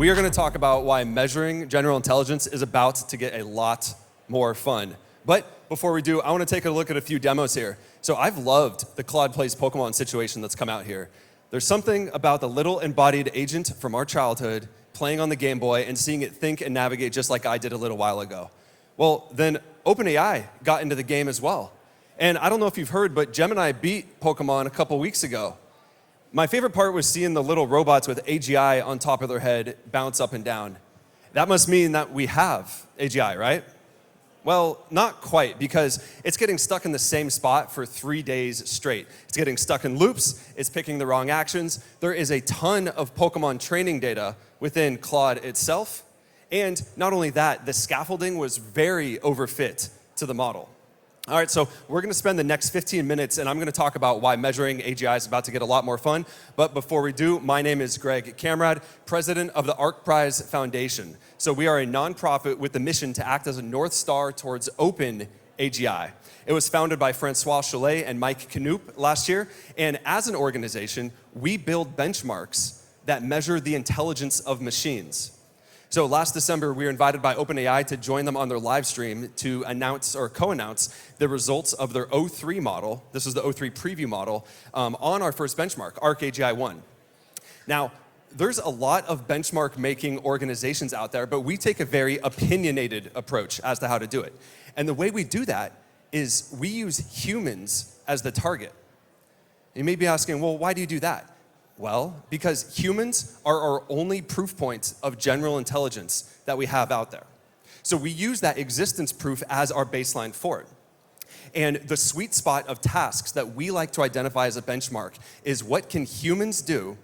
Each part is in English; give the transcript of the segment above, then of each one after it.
we are going to talk about why measuring general intelligence is about to get a lot more fun. But before we do, I want to take a look at a few demos here. So I've loved the Claude Plays Pokemon situation that's come out here. There's something about the little embodied agent from our childhood playing on the Game Boy and seeing it think and navigate just like I did a little while ago. Well, then OpenAI got into the game as well. And I don't know if you've heard, but Gemini beat Pokemon a couple weeks ago. My favorite part was seeing the little robots with AGI on top of their head bounce up and down. That must mean that we have AGI, right? Well, not quite, because it's getting stuck in the same spot for 3 days straight. It's getting stuck in loops, it's picking the wrong actions. There is a ton of Pokemon training data within Claude itself. And not only that, the scaffolding was very overfit to the model. All right, so we're going to spend the next 15 minutes, and I'm going to talk about why measuring AGI is about to get a lot more fun. But before we do, my name is Greg Camrad, president of the ARC Prize Foundation. So we are a nonprofit with the mission to act as a north star towards open AGI. It was founded by Francois Chollet and Mike Knoop last year. And as an organization, we build benchmarks that measure the intelligence of machines. So last December, we were invited by OpenAI to join them on their live stream to announce or co-announce the results of their O3 model. This was the O3 preview model on our first benchmark, ARC AGI 1. Now, there's a lot of benchmark making organizations out there, but we take a very opinionated approach as to how to do it. And the way we do that is we use humans as the target. You may be asking, well, why do you do that? Well, because humans are our only proof point of general intelligence that we have out there. So we use that existence proof as our baseline for it. And the sweet spot of tasks that we like to identify as a benchmark is what can humans do,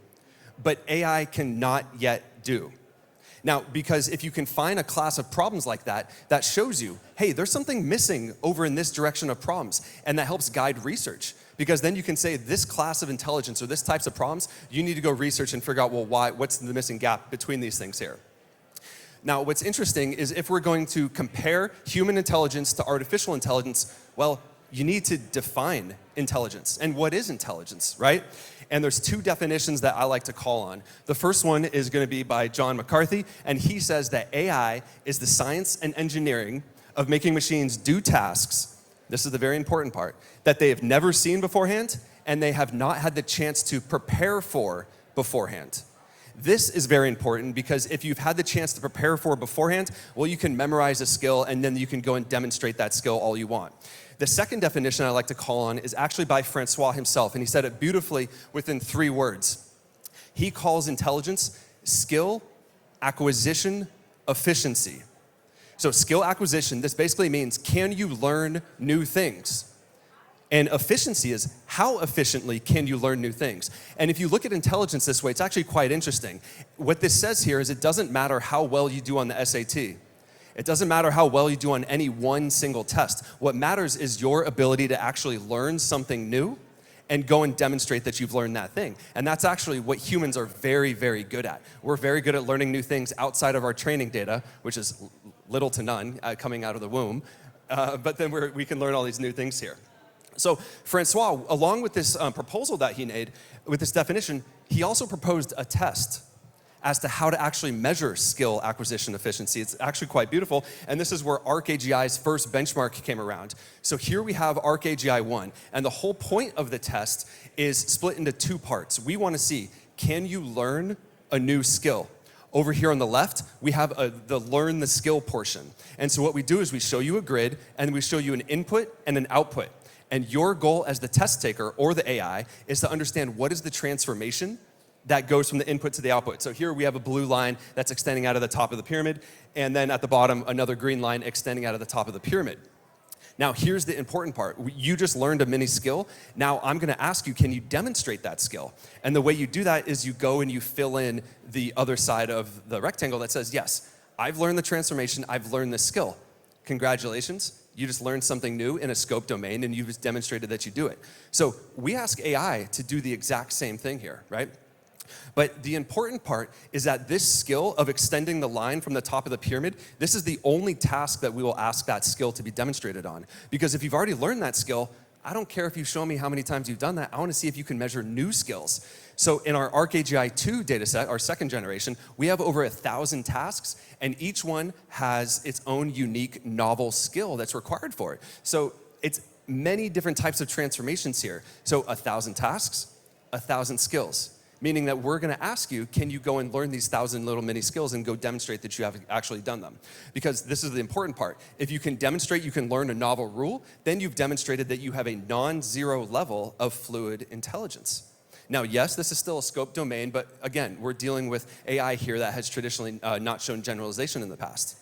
but AI cannot yet do. Now, because if you can find a class of problems like that, that shows you, hey, there's something missing over in this direction of problems, and that helps guide research. Because then you can say this class of intelligence or this types of problems, you need to go research and figure out, well, what's the missing gap between these things here? Now, what's interesting is if we're going to compare human intelligence to artificial intelligence, well, you need to define intelligence. And what is intelligence, right? And there's two definitions that I like to call on. The first one is going to be by John McCarthy, and he says that AI is the science and engineering of making machines do tasks, this is the very important part, that they have never seen beforehand and they have not had the chance to prepare for beforehand. This is very important because if you've had the chance to prepare for beforehand, well, you can memorize a skill and then you can go and demonstrate that skill all you want. The second definition I like to call on is actually by Francois himself, and he said it beautifully within 3 words. He calls intelligence skill, acquisition, efficiency. So skill acquisition, this basically means, can you learn new things? And efficiency is, how efficiently can you learn new things? And if you look at intelligence this way, it's actually quite interesting. What this says here is it doesn't matter how well you do on the SAT. It doesn't matter how well you do on any one single test. What matters is your ability to actually learn something new and go and demonstrate that you've learned that thing. And that's actually what humans are very, very good at. We're very good at learning new things outside of our training data, which is little to none coming out of the womb. But then we can learn all these new things here. So Francois, along with this proposal that he made, with this definition, he also proposed a test as to how to actually measure skill acquisition efficiency. It's actually quite beautiful, and this is where ARC AGI's first benchmark came around. So here we have ARC AGI 1, and the whole point of the test is split into 2 parts. We want to see, can you learn a new skill? Over here on the left, we have the learn the skill portion. And so what we do is we show you a grid, and we show you an input and an output. And your goal as the test taker or the AI is to understand what is the transformation that goes from the input to the output. So here we have a blue line that's extending out of the top of the pyramid, and then at the bottom, another green line extending out of the top of the pyramid. Now, here's the important part. You just learned a mini skill. Now, I'm going to ask you, can you demonstrate that skill? And the way you do that is you go and you fill in the other side of the rectangle that says, yes, I've learned the transformation, I've learned this skill. Congratulations. You just learned something new in a scope domain, and you've just demonstrated that you do it. So we ask AI to do the exact same thing here, right? But the important part is that this skill of extending the line from the top of the pyramid, this is the only task that we will ask that skill to be demonstrated on. Because if you've already learned that skill, I don't care if you show me how many times you've done that. I want to see if you can measure new skills. So in our ARC AGI 2 data set, our second generation, we have over 1,000 tasks, and each one has its own unique novel skill that's required for it. So it's many different types of transformations here. So 1,000 tasks, 1,000 skills. Meaning that we're going to ask you, can you go and learn these 1,000 little mini skills and go demonstrate that you have actually done them? Because this is the important part. If you can demonstrate you can learn a novel rule, then you've demonstrated that you have a non-zero level of fluid intelligence. Now, yes, this is still a scope domain, but again, we're dealing with AI here that has traditionally not shown generalization in the past.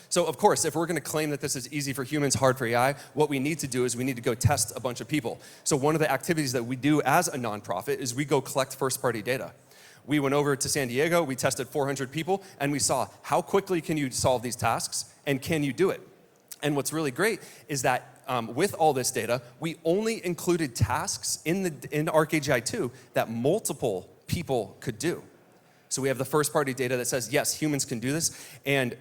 So of course, if we're going to claim that this is easy for humans, hard for AI, what we need to do is we need to go test a bunch of people. So one of the activities that we do as a nonprofit is we go collect first-party data. We went over to San Diego, we tested 400 people, and we saw how quickly can you solve these tasks, and can you do it? And what's really great is that with all this data, we only included tasks in ARC AGI 2 that multiple people could do. So we have the first-party data that says, yes, humans can do this, and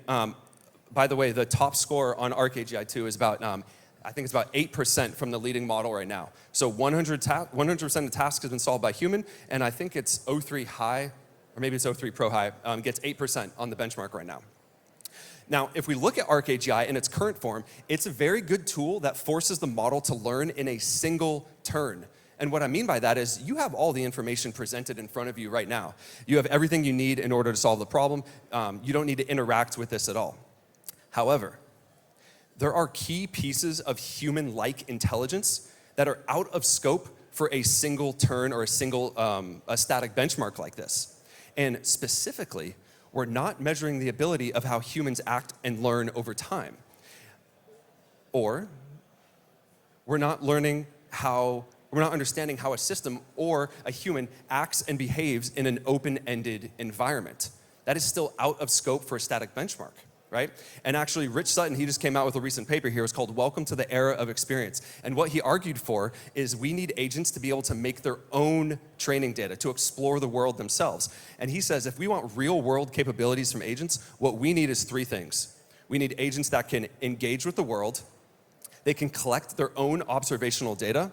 by the way, the top score on ARC AGI 2 is about, I think it's about 8% from the leading model right now. So 100% of tasks has been solved by human, and I think it's O3 high, or maybe it's O3 Pro high, gets 8% on the benchmark right now. Now, if we look at ARC AGI in its current form, it's a very good tool that forces the model to learn in a single turn. And what I mean by that is you have all the information presented in front of you right now. You have everything you need in order to solve the problem. You don't need to interact with this at all. However, there are key pieces of human-like intelligence that are out of scope for a single turn or a static benchmark like this. And specifically, we're not measuring the ability of how humans act and learn over time. Or we're not understanding how a system or a human acts and behaves in an open-ended environment. That is still out of scope for a static benchmark. Right? And actually, Rich Sutton, he just came out with a recent paper here. It's called Welcome to the Era of Experience. And what he argued for is we need agents to be able to make their own training data, to explore the world themselves. And he says if we want real-world capabilities from agents, what we need is three things. We need agents that can engage with the world, they can collect their own observational data,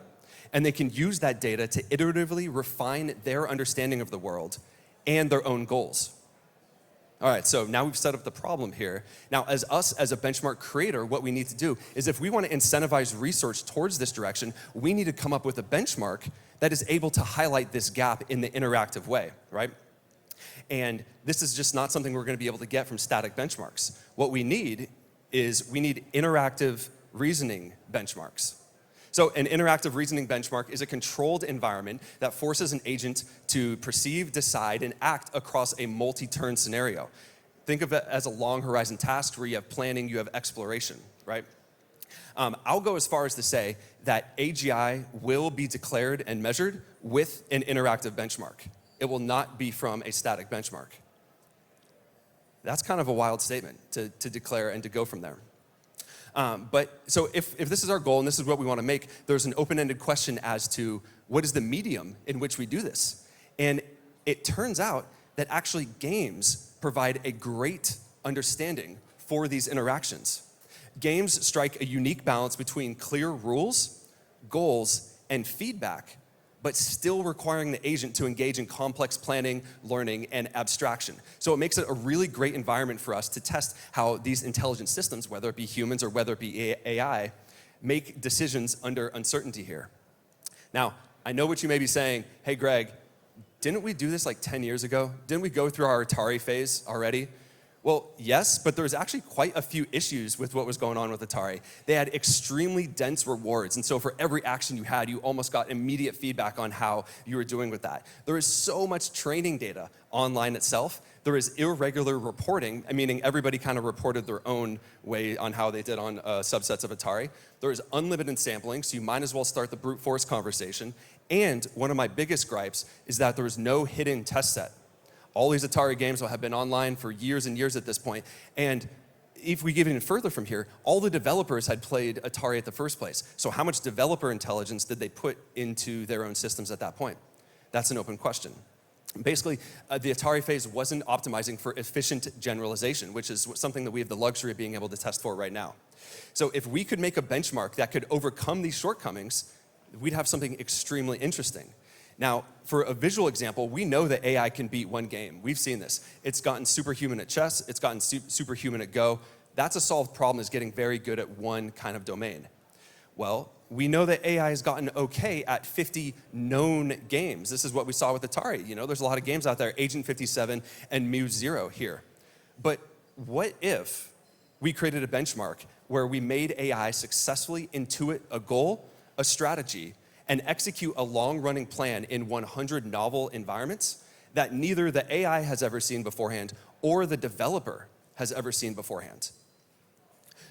and they can use that data to iteratively refine their understanding of the world and their own goals. All right, so now we've set up the problem here. Now, as a benchmark creator, what we need to do is if we want to incentivize research towards this direction, we need to come up with a benchmark that is able to highlight this gap in the interactive way, right? And this is just not something we're going to be able to get from static benchmarks. What we need is interactive reasoning benchmarks. So an interactive reasoning benchmark is a controlled environment that forces an agent to perceive, decide, and act across a multi-turn scenario. Think of it as a long horizon task where you have planning, you have exploration, right? I'll go as far as to say that AGI will be declared and measured with an interactive benchmark. It will not be from a static benchmark. That's kind of a wild statement to declare and to go from there. But so if this is our goal and this is what we want to make, there's an open-ended question as to what is the medium in which we do this? And it turns out that actually games provide a great understanding for these interactions. Games strike a unique balance between clear rules, goals, and feedback, but still requiring the agent to engage in complex planning, learning, and abstraction. So it makes it a really great environment for us to test how these intelligent systems, whether it be humans or whether it be AI, make decisions under uncertainty here. Now, I know what you may be saying, hey Greg, didn't we do this like 10 years ago? Didn't we go through our Atari phase already? Well, yes, but there was actually quite a few issues with what was going on with Atari. They had extremely dense rewards, and so for every action you had, you almost got immediate feedback on how you were doing with that. There is so much training data online itself. There is irregular reporting, meaning everybody kind of reported their own way on how they did on subsets of Atari. There is unlimited sampling, so you might as well start the brute force conversation. And one of my biggest gripes is that there is no hidden test set. All these Atari games have been online for years and years at this point. And if we get even further from here, all the developers had played Atari at the first place. So how much developer intelligence did they put into their own systems at that point? That's an open question. Basically, the Atari phase wasn't optimizing for efficient generalization, which is something that we have the luxury of being able to test for right now. So if we could make a benchmark that could overcome these shortcomings, we'd have something extremely interesting. Now, for a visual example, we know that AI can beat one game. We've seen this. It's gotten superhuman at chess. It's gotten superhuman at Go. That's a solved problem, is getting very good at one kind of domain. Well, we know that AI has gotten okay at 50 known games. This is what we saw with Atari. You know, there's a lot of games out there, Agent 57 and Muse Zero here. But what if we created a benchmark where we made AI successfully intuit a goal, a strategy, and execute a long-running plan in 100 novel environments that neither the AI has ever seen beforehand or the developer has ever seen beforehand?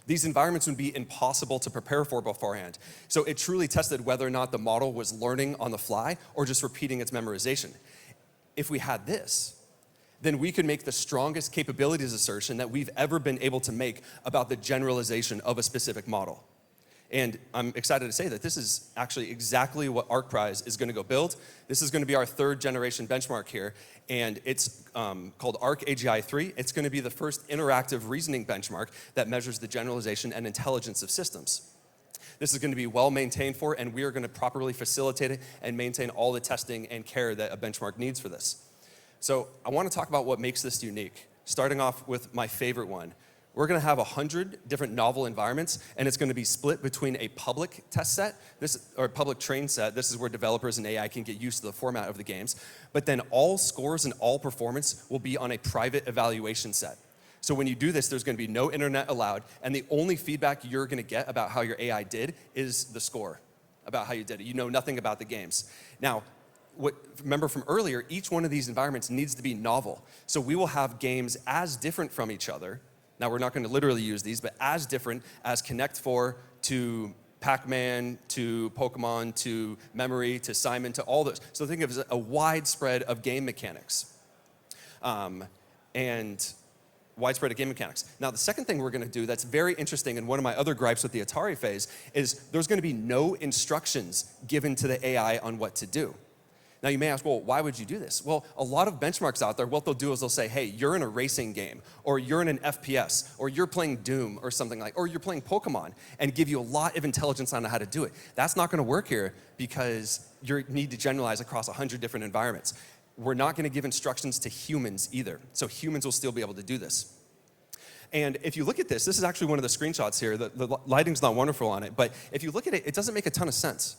These environments would be impossible to prepare for beforehand. So it truly tested whether or not the model was learning on the fly or just repeating its memorization. If we had this, then we could make the strongest capabilities assertion that we've ever been able to make about the generalization of a specific model. And I'm excited to say that this is actually exactly what ARC Prize is going to go build. This is going to be our 3rd generation benchmark here, and it's called ARC AGI 3. It's going to be the first interactive reasoning benchmark that measures the generalization and intelligence of systems. This is going to be well maintained for, and we are going to properly facilitate it and maintain all the testing and care that a benchmark needs for this. So I want to talk about what makes this unique, starting off with my favorite one. We're going to have 100 different novel environments, and it's going to be split between a public test set, or public train set. This is where developers and AI can get used to the format of the games. But then all scores and all performance will be on a private evaluation set. So when you do this, there's going to be no internet allowed, and the only feedback you're going to get about how your AI did is the score, about how you did it. You know nothing about the games. Now, remember from earlier, each one of these environments needs to be novel. So we will have games as different from each other. Now, we're not going to literally use these, but as different as Connect 4 to Pac-Man to Pokemon to Memory to Simon to all those. So think of it as a wide spread of game mechanics. Widespread of game mechanics. Now, the second thing we're going to do that's very interesting, and one of my other gripes with the Atari phase, is there's going to be no instructions given to the AI on what to do. Now, you may ask, well, why would you do this? Well, a lot of benchmarks out there, what they'll do is they'll say, hey, you're in a racing game, or you're in an FPS, or you're playing Doom, or something like, or you're playing Pokemon, and give you a lot of intelligence on how to do it. That's not going to work here because you need to generalize across 100 different environments. We're not going to give instructions to humans either, so humans will still be able to do this. And if you look at this is actually one of the screenshots here. The lighting's not wonderful on it, but if you look at it, it doesn't make a ton of sense.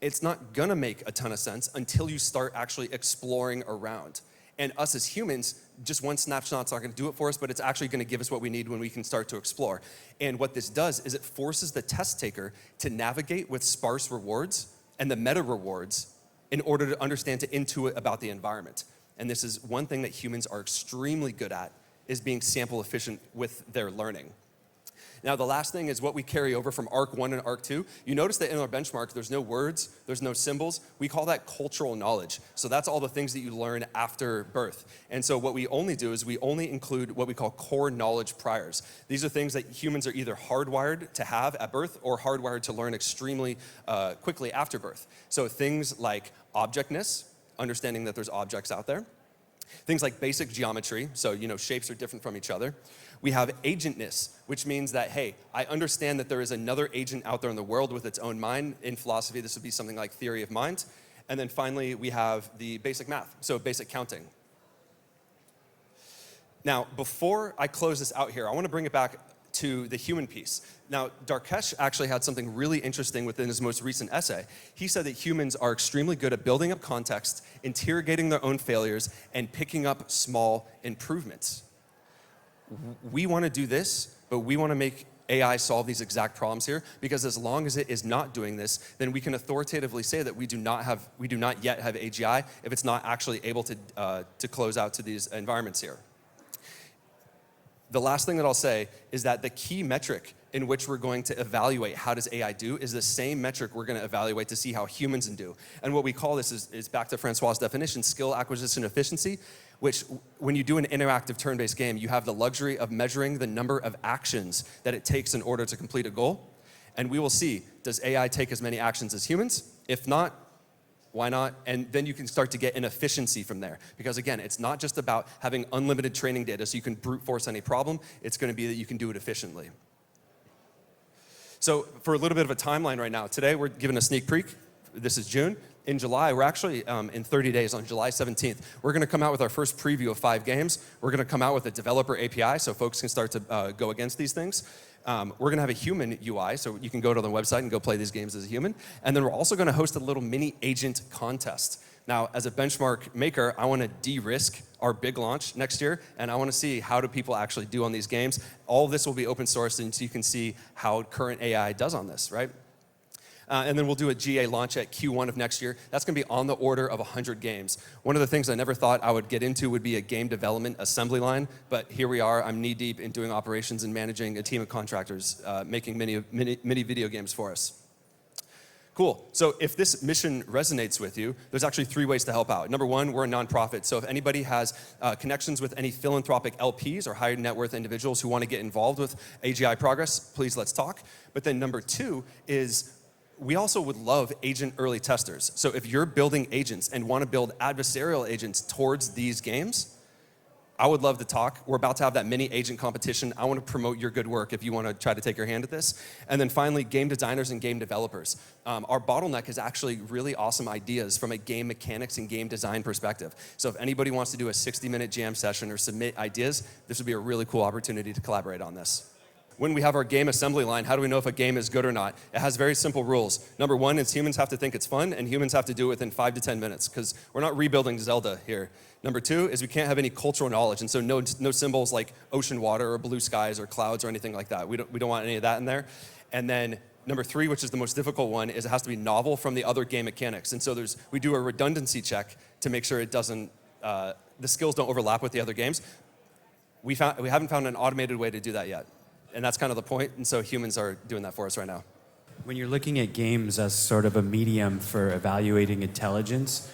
It's not gonna make a ton of sense until you start actually exploring around. And us as humans, just one snapshot's not gonna do it for us, but it's actually gonna give us what we need when we can start to explore. And what this does is it forces the test taker to navigate with sparse rewards and the meta rewards in order to understand, to intuit about the environment. And this is one thing that humans are extremely good at, is being sample efficient with their learning. Now, the last thing is what we carry over from ARC 1 and ARC 2. You notice that in our benchmark, there's no words, there's no symbols. We call that cultural knowledge. So that's all the things that you learn after birth. And so what we only do is we only include what we call core knowledge priors. These are things that humans are either hardwired to have at birth or hardwired to learn extremely quickly after birth. So things like objectness, understanding that there's objects out there. Things like basic geometry, so shapes are different from each other. We have agentness, which means that, hey, I understand that there is another agent out there in the world with its own mind. In philosophy, this would be something like theory of mind. And then finally, we have the basic math, so basic counting. Now, before I close this out here, I want to bring it back to the human piece. Now, Darkesh actually had something really interesting within his most recent essay. He said that humans are extremely good at building up context, interrogating their own failures, and picking up small improvements. We want to do this, but we want to make AI solve these exact problems here, because as long as it is not doing this, then we can authoritatively say that we do not yet have AGI if it's not actually able to close out to these environments here. The last thing that I'll say is that the key metric in which we're going to evaluate how does AI do is the same metric we're going to evaluate to see how humans do. And what we call this is back to Francois' definition, skill acquisition efficiency, which when you do an interactive turn-based game, you have the luxury of measuring the number of actions that it takes in order to complete a goal. And we will see, does AI take as many actions as humans? If not, Why not? And then you can start to get an efficiency from there. Because again, it's not just about having unlimited training data so you can brute force any problem. It's going to be that you can do it efficiently. So for a little bit of a timeline right now, today we're giving a sneak peek. This is June. In July, we're actually in 30 days, on July 17th, we're going to come out with our first preview of 5 games. We're going to come out with a developer API so folks can start to go against these things. We're going to have a human UI, so you can go to the website and go play these games as a human. And then we're also going to host a little mini agent contest. Now, as a benchmark maker, I want to de-risk our big launch next year, and I want to see how do people actually do on these games. All of this will be open source, and so you can see how current AI does on this, right? And then we'll do a GA launch at Q1 of next year. That's going to be on the order of 100 games. One of the things I never thought I would get into would be a game development assembly line, but here we are. I'm knee-deep in doing operations and managing a team of contractors making many video games for us. Cool. So if this mission resonates with you, there's actually 3 ways to help out. Number 1, we're a nonprofit. So if anybody has connections with any philanthropic LPs or high net worth individuals who want to get involved with AGI progress, please let's talk. But then number 2 is we also would love agent early testers. So if you're building agents and want to build adversarial agents towards these games, I would love to talk. We're about to have that mini agent competition. I want to promote your good work if you want to try to take your hand at this. And then finally, game designers and game developers. Our bottleneck is actually really awesome ideas from a game mechanics and game design perspective. So if anybody wants to do a 60-minute jam session or submit ideas, this would be a really cool opportunity to collaborate on this. When we have our game assembly line, how do we know if a game is good or not? It has very simple rules. Number 1 is humans have to think it's fun, and humans have to do it within 5 to 10 minutes, because we're not rebuilding Zelda here. Number 2 is we can't have any cultural knowledge, and so no symbols like ocean water or blue skies or clouds or anything like that. We don't want any of that in there. And then number 3, which is the most difficult one, is it has to be novel from the other game mechanics. And so we do a redundancy check to make sure it doesn't, the skills don't overlap with the other games. We haven't found an automated way to do that yet. And that's kind of the point, and so humans are doing that for us right now. When you're looking at games as sort of a medium for evaluating intelligence,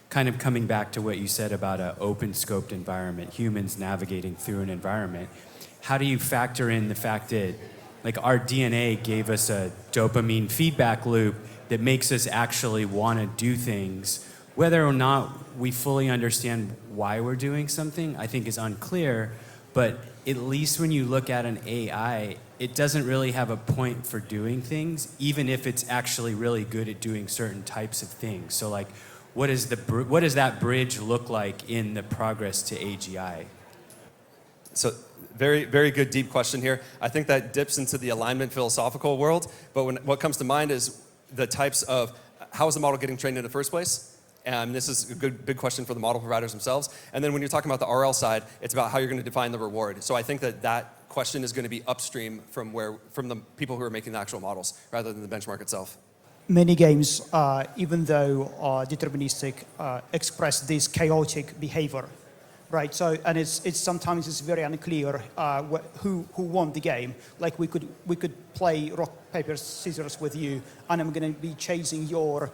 kind of coming back to what you said about an open-scoped environment, humans navigating through an environment, how do you factor in the fact that like our DNA gave us a dopamine feedback loop that makes us actually want to do things? Whether or not we fully understand why we're doing something, I think is unclear, but at least when you look at an AI, it doesn't really have a point for doing things, even if it's actually really good at doing certain types of things. So like, what does that bridge look like in the progress to AGI? So very, very good deep question here. I think that dips into the alignment philosophical world, but what comes to mind is the types of how is the model getting trained in the first place? And this is a good big question for the model providers themselves. And then when you're talking about the RL side, it's about how you're going to define the reward. So I think that question is going to be upstream from the people who are making the actual models rather than the benchmark itself. Many games, even though are deterministic, express this chaotic behavior, right? So, and it's sometimes it's very unclear who won the game. Like we could play rock paper scissors with you, and I'm going to be chasing your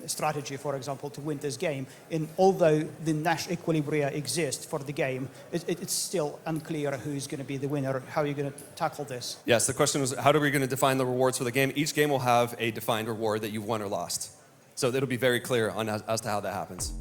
strategy, for example, to win this game. And although the Nash equilibria exist for the game, it's still unclear who is going to be the winner. How are you going to tackle this? Yes, the question was, how are we going to define the rewards for the game? Each game will have a defined reward that you've won or lost. So it'll be very clear as to how that happens.